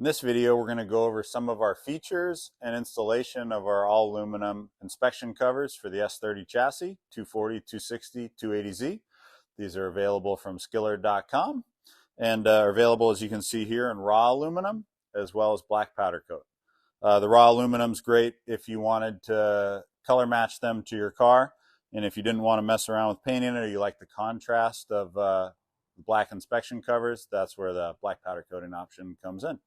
In this video, we're going to go over some of our features and installation of our all aluminum inspection covers for the S30 chassis, 240, 260, 280Z. These are available from Skillard.com and are available, as you can see here, in raw aluminum as well as black powder coat. The raw aluminum is great if you wanted to color match them to your car, and if you didn't want to mess around with painting it or you like the contrast of black inspection covers, that's where the black powder coating option comes in.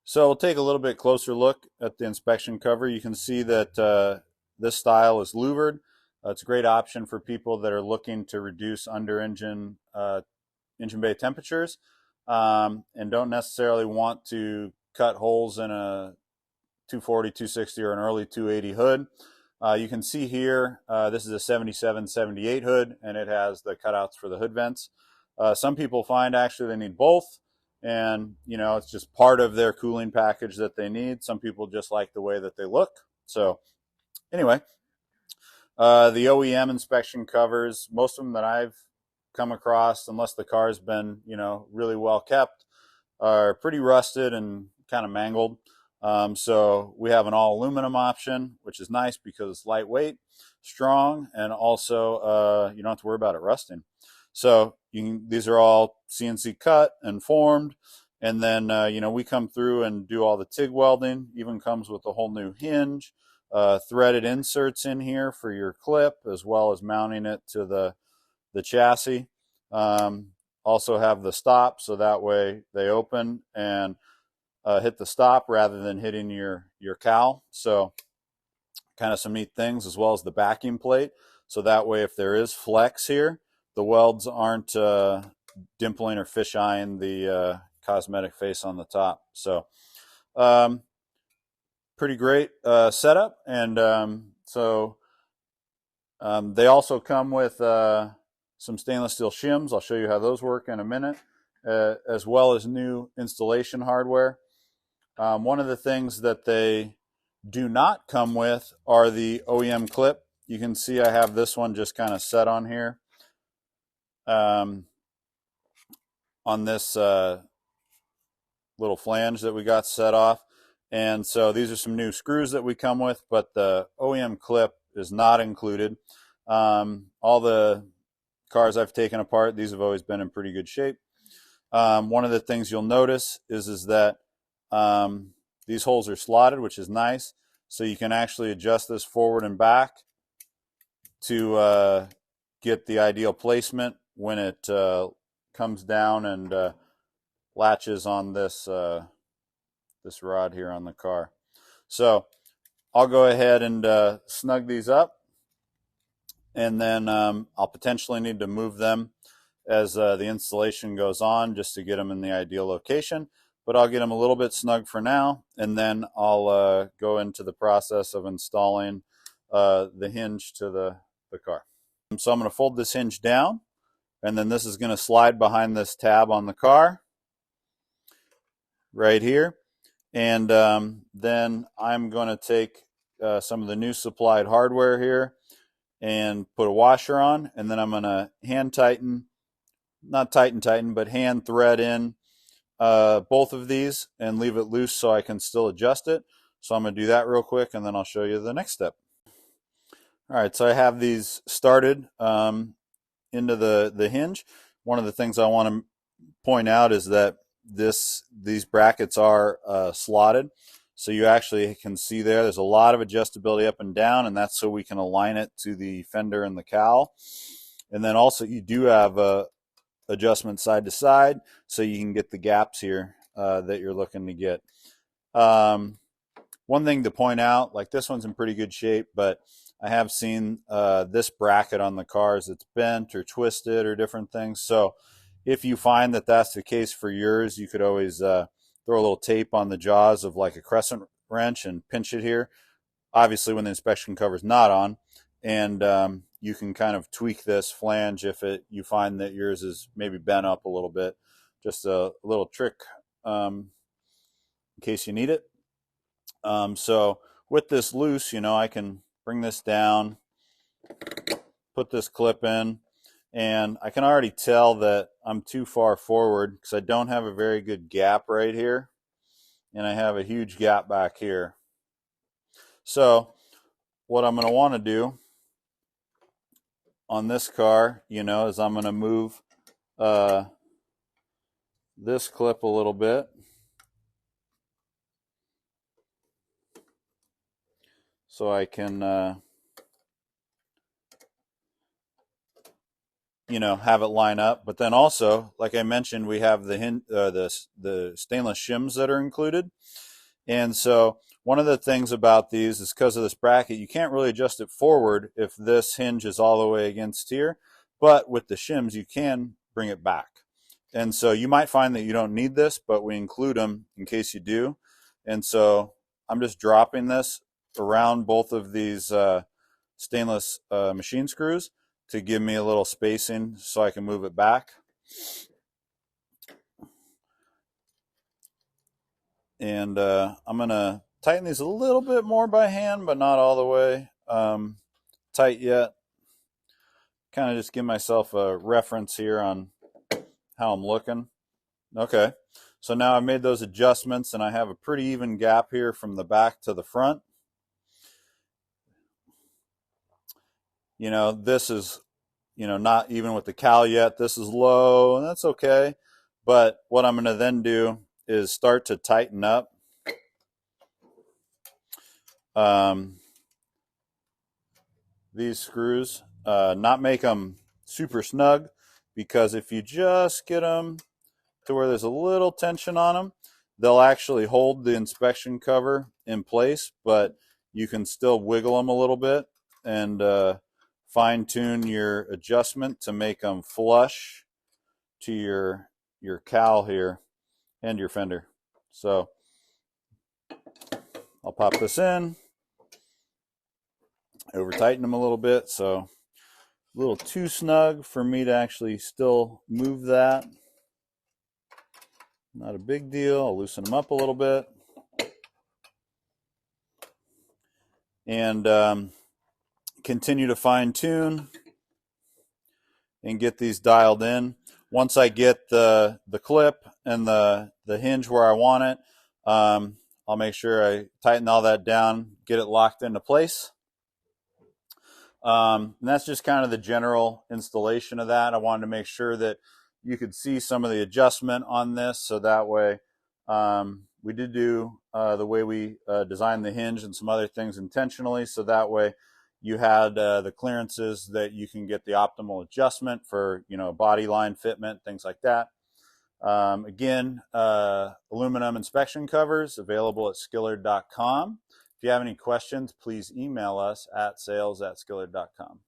So we'll take a little bit closer look at the inspection cover. You can see that this style is louvered. It's a great option for people that are looking to reduce under-engine engine bay temperatures and don't necessarily want to cut holes in a 240, 260, or an early 280 hood. You can see here, this is a 77, 78 hood, and it has the cutouts for the hood vents. Some people find actually they need both. And, you know, it's just part of their cooling package that they need. Some people just like the way that they look. So anyway, the OEM inspection covers, most of them that I've come across, unless the car's been, you know, really well kept, are pretty rusted and kind of mangled. So we have an all aluminum option, which is nice because it's lightweight, strong, and also you don't have to worry about it rusting. So these are all CNC cut and formed, and then you know, we come through and do all the TIG welding. Even comes with a whole new hinge, threaded inserts in here for your clip, as well as mounting it to the chassis. Also have the stop, so that way they open and hit the stop rather than hitting your cowl. So kind of some neat things, as well as the backing plate, so that way if there is flex here, the welds aren't dimpling or fish-eyeing the cosmetic face on the top. So pretty great setup. And so they also come with some stainless steel shims. I'll show you how those work in a minute, as well as new installation hardware. One of the things that they do not come with are the OEM clip. You can see I have this one just kind of set on here. On this little flange that we got set off. And so these are some new screws that we come with, but the OEM clip is not included. All the cars I've taken apart, these have always been in pretty good shape. One of the things you'll notice is that these holes are slotted, which is nice. So you can actually adjust this forward and back to get the ideal placement when it comes down and latches on this this rod here on the car. So I'll go ahead and snug these up, and then I'll potentially need to move them as the installation goes on, just to get them in the ideal location. But I'll get them a little bit snug for now, and then I'll go into the process of installing the hinge to the car. So I'm going to fold this hinge down, and then this is going to slide behind this tab on the car right here. And then I'm going to take some of the new supplied hardware here and put a washer on, and then I'm going to hand tighten, not tighten, but hand thread in both of these and leave it loose so I can still adjust it. So I'm going to do that real quick, and then I'll show you the next step. All right, so I have these started into the hinge. One of the things I want to point out is that these brackets are slotted, so you actually can see there's a lot of adjustability up and down, and that's so we can align it to the fender and the cowl. And then also you do have adjustment side to side, so you can get the gaps here that you're looking to get. One thing to point out, like this one's in pretty good shape, but I have seen this bracket on the cars that's bent or twisted or different things. So if you find that that's the case for yours, you could always throw a little tape on the jaws of like a crescent wrench and pinch it here. Obviously when the inspection cover is not on, and you can kind of tweak this flange if you find that yours is maybe bent up a little bit. Just a little trick in case you need it. So with this loose, you know, I can bring this down, put this clip in, And I can already tell that I'm too far forward because I don't have a very good gap right here, and I have a huge gap back here. So what I'm going to want to do on this car, is I'm going to move this clip a little bit. So I can, have it line up. But then also, like I mentioned, we have the stainless shims that are included. And so one of the things about these is because of this bracket, you can't really adjust it forward if this hinge is all the way against here. But with the shims, you can bring it back. And so you might find that you don't need this, but we include them in case you do. And so I'm just dropping this around both of these stainless machine screws to give me a little spacing so I can move it back. And I'm going to tighten these a little bit more by hand, but not all the way tight yet. Kind of just give myself a reference here on how I'm looking. Okay, so now I've made those adjustments and I have a pretty even gap here from the back to the front. This is, not even with the cowl yet. This is low, and that's okay. But what I'm going to then do is start to tighten up. These screws, not make them super snug, because if you just get them to where there's a little tension on them, they'll actually hold the inspection cover in place, but you can still wiggle them a little bit and fine tune your adjustment to make them flush to your cowl here and your fender. So I'll pop this in, over tighten them a little bit, so a little too snug for me to actually still move that. Not a big deal. I'll loosen them up a little bit. And continue to fine tune and get these dialed in. Once I get the clip and the hinge where I want it, I'll make sure I tighten all that down, get it locked into place. And that's just kind of the general installation of that. I wanted to make sure that you could see some of the adjustment on this, so that way we did do the way we designed the hinge and some other things intentionally, so that way you had the clearances that you can get the optimal adjustment for body line fitment, things like that. Again, aluminum inspection covers available at Skillard.com. If you have any questions, please email us at sales@skillard.com.